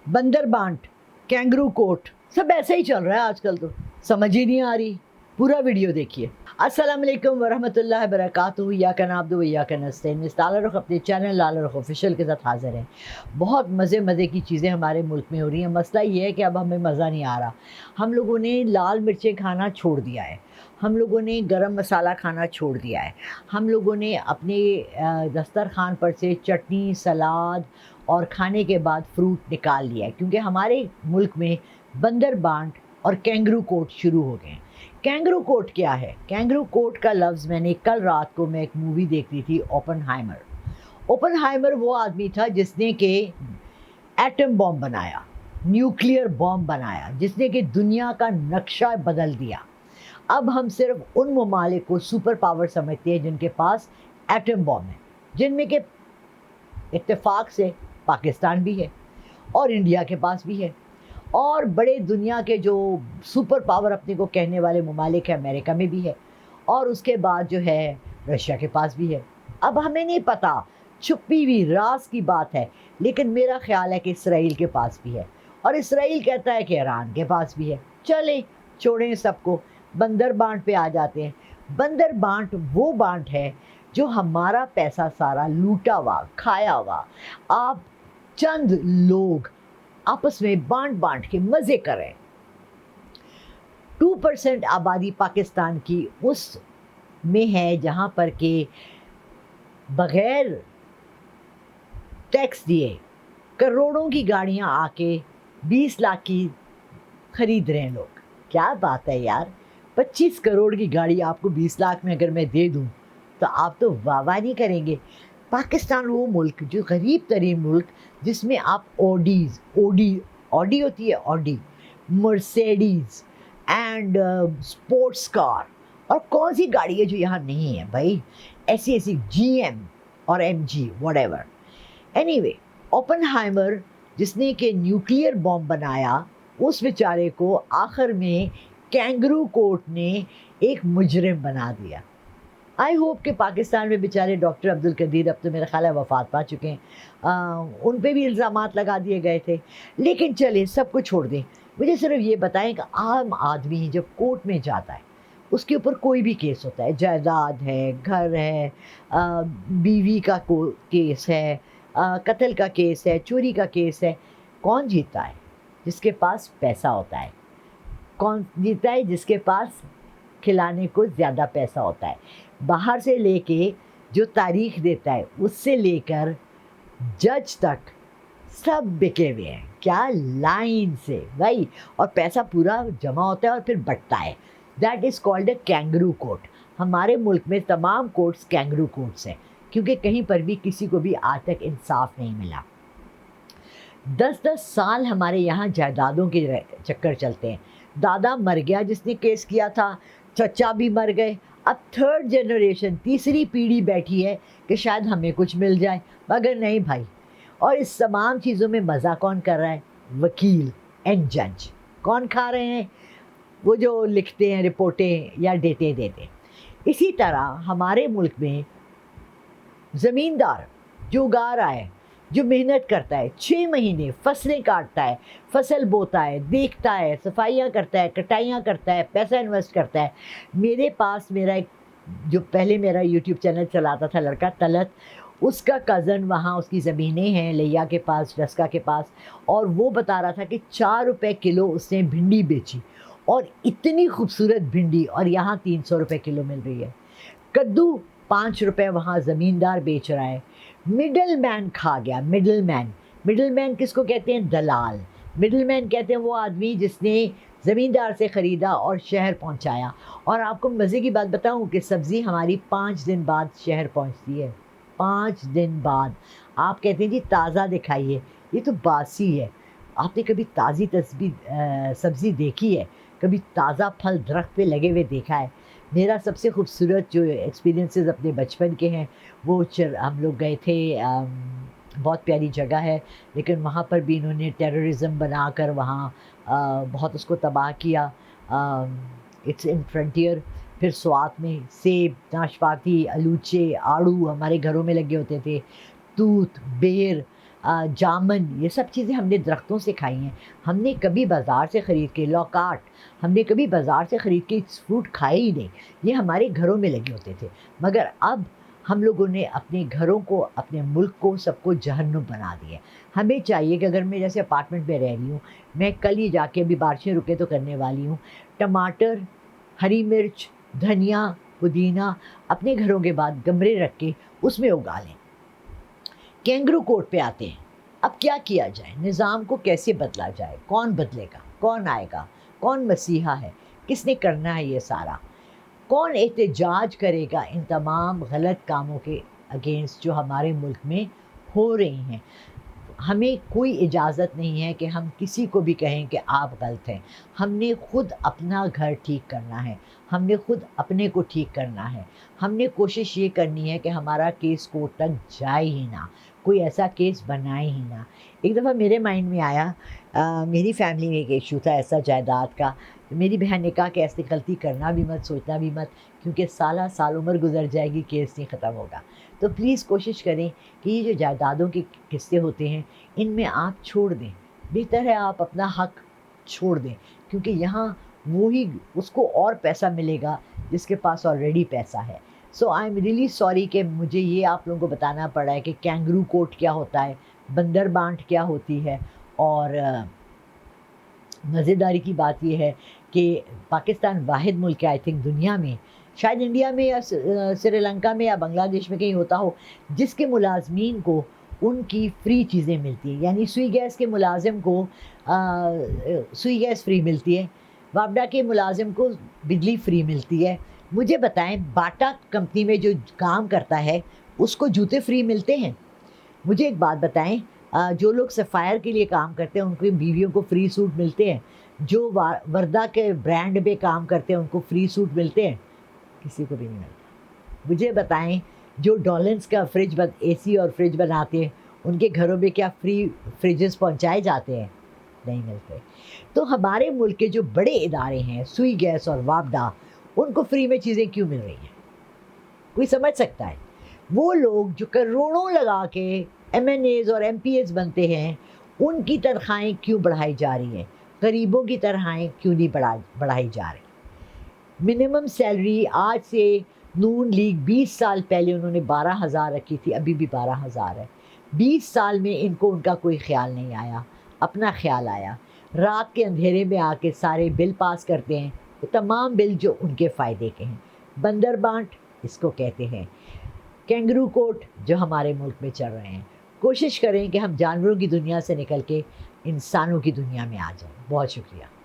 बंदर बांट, kangaroo coat, सब ऐसे ही चल रहा है आजकल, तो समझ ही नहीं आ रही। पूरा वीडियो देखिए। अस्सलाम वालेकुम वरहमतुल्लाहि वबरकातुहू। या का नाब्दु व या का नस्तईन। मिस लाला रुख अपने चैनल लाला रुख ऑफिशियल के साथ हाजिर है। बहुत मज़े की चीज़ें हमारे मुल्क में हो रही हैं। मसला ये है कि अब हमें मज़ा नहीं आ रहा। हम लोगों ने लाल मिर्चें खाना छोड़ दिया है, हम लोगों ने गरम मसाला खाना छोड़ दिया है, हम लोगों ने अपने दस्तरखान पर से चटनी, सलाद और खाने के बाद फ्रूट निकाल लिया है, क्योंकि हमारे मुल्क में बंदर बांट और कैंगरू कोट शुरू हो गए हैं। कैंगरू कोट क्या है? कैंगरू कोट का लफ्ज़ मैंने कल रात को मैं एक मूवी देख रही थी, ओपनहाइमर। ओपनहाइमर वो आदमी था जिसने कि एटम बॉम्ब बनाया, न्यूक्लियर बॉम्ब बनाया, जिसने कि दुनिया का नक्शा बदल दिया। अब हम सिर्फ उन ममालिक को सुपर पावर समझते हैं जिनके पास एटम बॉम्ब है, जिनमें के इत्तेफाक से पाकिस्तान भी है और इंडिया के पास भी है, और बड़े दुनिया के जो सुपर पावर अपने को कहने वाले ममालिक हैं, अमेरिका में भी है, और उसके बाद जो है रशिया के पास भी है। अब हमें नहीं पता, छुपी हुई राज की बात है, लेकिन मेरा ख्याल है कि इसराइल के पास भी है, और इसराइल कहता है कि ईरान के पास भी है। चलें, छोड़ें सबको, बंदर बांट पे आ जाते हैं। बंदर बांट वो बांट है जो हमारा पैसा सारा लूटा हुआ, खाया हुआ, आप चंद लोग आपस में बांट बांट के मज़े करें। 2% आबादी पाकिस्तान की उस में है जहाँ पर के बग़ैर टैक्स दिए करोड़ों की गाड़ियाँ आके 20 लाख की ख़रीद रहे हैं लोग। क्या बात है यार, 25 करोड़ की गाड़ी आपको 20 लाख में अगर मैं दे दूँ तो आप तो वाह वाह नहीं करेंगे। पाकिस्तान वो मुल्क, जो गरीब तरीन मुल्क, जिसमें आप ऑडी होती है, Audi, Mercedes and sports car, और कौन सी गाड़ी है जो यहाँ नहीं है भाई, ऐसी GM और MG व्हाटएवर। एनीवे, ओपनहाइमर जिसने कि न्यूक्लियर बॉम्ब बनाया, उस बेचारे को आखिर में कैंगरू कोर्ट ने एक मुजरिम बना दिया। आई होप कि पाकिस्तान में बेचारे डॉक्टर अब्दुल कदीर, अब तो मेरा ख्याल है वफ़ात पा चुके हैं, उन पे भी इल्ज़ामात लगा दिए गए थे। लेकिन चलिए, सब कुछ छोड़ दें। मुझे सिर्फ ये बताएं कि आम आदमी जब कोर्ट में जाता है, उसके ऊपर कोई भी केस होता है, जायदाद है, घर है, बीवी का केस है, कत्ल का केस है, चोरी का केस है, कौन जीतता है? जिसके पास पैसा होता है। कौन जीतता है? जिसके पास खिलाने को ज़्यादा पैसा होता है। बाहर से लेके जो तारीख देता है, उससे लेकर जज तक सब बिके हुए हैं। क्या लाइन से भाई, और पैसा पूरा जमा होता है और फिर बंटता है। That is called a kangaroo court. हमारे मुल्क में तमाम कोर्ट्स कैंगरू कोर्ट्स हैं, क्योंकि कहीं पर भी किसी को भी आज तक इंसाफ नहीं मिला। 10-10 साल हमारे यहाँ जायदादों के चक्कर चलते हैं। दादा मर गया जिसने केस किया था, चचा भी मर गए, अब थर्ड जनरेशन, तीसरी पीढ़ी बैठी है कि शायद हमें कुछ मिल जाए, मगर नहीं भाई। और इस तमाम चीज़ों में मज़ा कौन कर रहा है? वकील एंड जज। कौन खा रहे हैं? वो जो लिखते हैं रिपोर्टें या डेटे देते हैं। इसी तरह हमारे मुल्क में ज़मींदार जो उगा रहा है, जो मेहनत करता है, 6 महीने फसलें काटता है, फसल बोता है, देखता है, सफाइयाँ करता है, कटाइयाँ करता है, पैसा इन्वेस्ट करता है। मेरे पास मेरा एक, जो पहले मेरा यूट्यूब चैनल चलाता था लड़का तलत, उसका कज़न, वहाँ उसकी ज़मीनें हैं लिया के पास, डस्का के पास, और वो बता रहा था कि 4 रुपए किलो उसने भिंडी बेची, और इतनी खूबसूरत भिंडी, और यहाँ 300 रुपए किलो मिल रही है। कद्दू 5 रुपए वहाँ ज़मींदार बेच रहा है। मिडल मैन खा गया। मिडल मैन किसको कहते हैं? दलाल। मिडल मैन कहते हैं वो आदमी जिसने ज़मींदार से ख़रीदा और शहर पहुंचाया। और आपको मज़े की बात बताऊं कि सब्ज़ी हमारी 5 दिन बाद शहर पहुंचती है। 5 दिन बाद। आप कहते हैं जी ताज़ा दिखाइए, ये तो बासी है। आपने कभी ताज़ी सब्ज़ी देखी है? कभी ताज़ा फल दरख्त पे लगे हुए देखा है? मेरा सबसे खूबसूरत जो एक्सपीरियंसेस अपने बचपन के हैं, वो हम लोग गए थे, बहुत प्यारी जगह है, लेकिन वहाँ पर भी इन्होंने टेररिज्म बनाकर वहाँ बहुत उसको तबाह किया। It's in frontier. फिर स्वात में सेब, नाशपाती, अलूचे, आड़ू हमारे घरों में लगे होते थे, तूत, बेर, जामुन, ये सब चीज़ें हमने दरख्तों से खाई हैं। हमने कभी बाज़ार से ख़रीद के लौकाट, हमने कभी बाज़ार से ख़रीद के फ्रूट खाए ही नहीं। ये हमारे घरों में लगे होते थे। मगर अब हम लोगों ने अपने घरों को, अपने मुल्क को, सबको जहन्नुम बना दिया। हमें चाहिए कि अगर मैं जैसे अपार्टमेंट में रह रही हूँ, मैं कल ही जाके, अभी बारिशें रुके तो करने वाली हूँ, टमाटर, हरी मिर्च, धनिया, पुदीना अपने घरों के बाद गमले रख के उसमें उगा लें। कैंगरू कोर्ट पे आते हैं। अब क्या किया जाए, निज़ाम को कैसे बदला जाए, कौन बदलेगा, कौन आएगा, कौन मसीहा है, किसने करना है ये सारा, कौन एहतजाज करेगा इन तमाम गलत कामों के अगेंस्ट जो हमारे मुल्क में हो रही हैं। हमें कोई इजाज़त नहीं है कि हम किसी को भी कहें कि आप गलत हैं। हमने खुद अपना घर ठीक करना है, हमने खुद अपने को ठीक करना है। हमने कोशिश ये करनी है कि हमारा केस कोर्ट तक जाए ही ना, कोई ऐसा केस बनाए ही ना। एक दफ़ा मेरे माइंड में आया, मेरी फैमिली में एक इशू था ऐसा जायदाद का। तो मेरी बहन ने कहा कि ऐसी गलती करना भी मत, सोचना भी मत, क्योंकि साल साल उम्र गुजर जाएगी, केस नहीं ख़त्म होगा। तो प्लीज़ कोशिश करें कि ये जो जायदादों के किस्से होते हैं, इनमें आप छोड़ दें। बेहतर है आप अपना हक छोड़ दें, क्योंकि यहाँ वही उसको और पैसा मिलेगा जिसके पास ऑलरेडी पैसा है। सो आई एम रियली सॉरी कि मुझे ये आप लोगों को बताना पड़ा है कि कैंगरू कोर्ट क्या होता है, बंदर बांट क्या होती है। और मज़ेदारी की बात यह है कि पाकिस्तान वाहिद मुल्क है आई थिंक दुनिया में, शायद इंडिया में या श्रीलंका में या बांग्लादेश में कहीं होता हो, जिसके मुलाजमीन को उनकी फ्री चीज़ें मिलती हैं। यानी सुई गैस के मुलाजिम को सुई गैस फ्री मिलती है, वापडा के मुलाजिम को बिजली फ्री मिलती है। मुझे बताएं, बाटा कंपनी में जो काम करता है उसको जूते फ्री मिलते हैं? मुझे एक बात बताएं, जो लोग सफ़ायर के लिए काम करते हैं उनकी बीवियों को फ्री सूट मिलते हैं? जो वर्दा के ब्रांड पे काम करते हैं उनको फ्री सूट मिलते हैं? किसी को भी नहीं मिलता। मुझे बताएं, जो डॉलेंस का एसी और फ्रिज बनाते हैं उनके घरों में क्या फ्री फ्रिजेस पहुंचाए जाते हैं? नहीं मिलते। तो हमारे मुल्क के जो बड़े इदारे हैं, सुई गैस और वापडा, उनको फ्री में चीज़ें क्यों मिल रही हैं? कोई समझ सकता है? वो लोग जो करोड़ों लगा के MNAs और MPs बनते हैं, उनकी तनख्वाहें क्यों बढ़ाई जा रही हैं? गरीबों की तनख्वाहें क्यों नहीं बढ़ाई जा रही? मिनिमम सैलरी आज से नून लीग 20 साल पहले उन्होंने 12,000 रखी थी, अभी भी 12,000 है। 20 साल में इनको उनका कोई ख्याल नहीं आया, अपना ख्याल आया। रात के अंधेरे में आके सारे बिल पास करते हैं, तो तमाम बिल जो उनके फ़ायदे के हैं। बंदर बांट इसको कहते हैं, कैंगरू कोर्ट जो हमारे मुल्क में चल रहे हैं। कोशिश करें कि हम जानवरों की दुनिया से निकल के इंसानों की दुनिया में आ जाएं। बहुत शुक्रिया।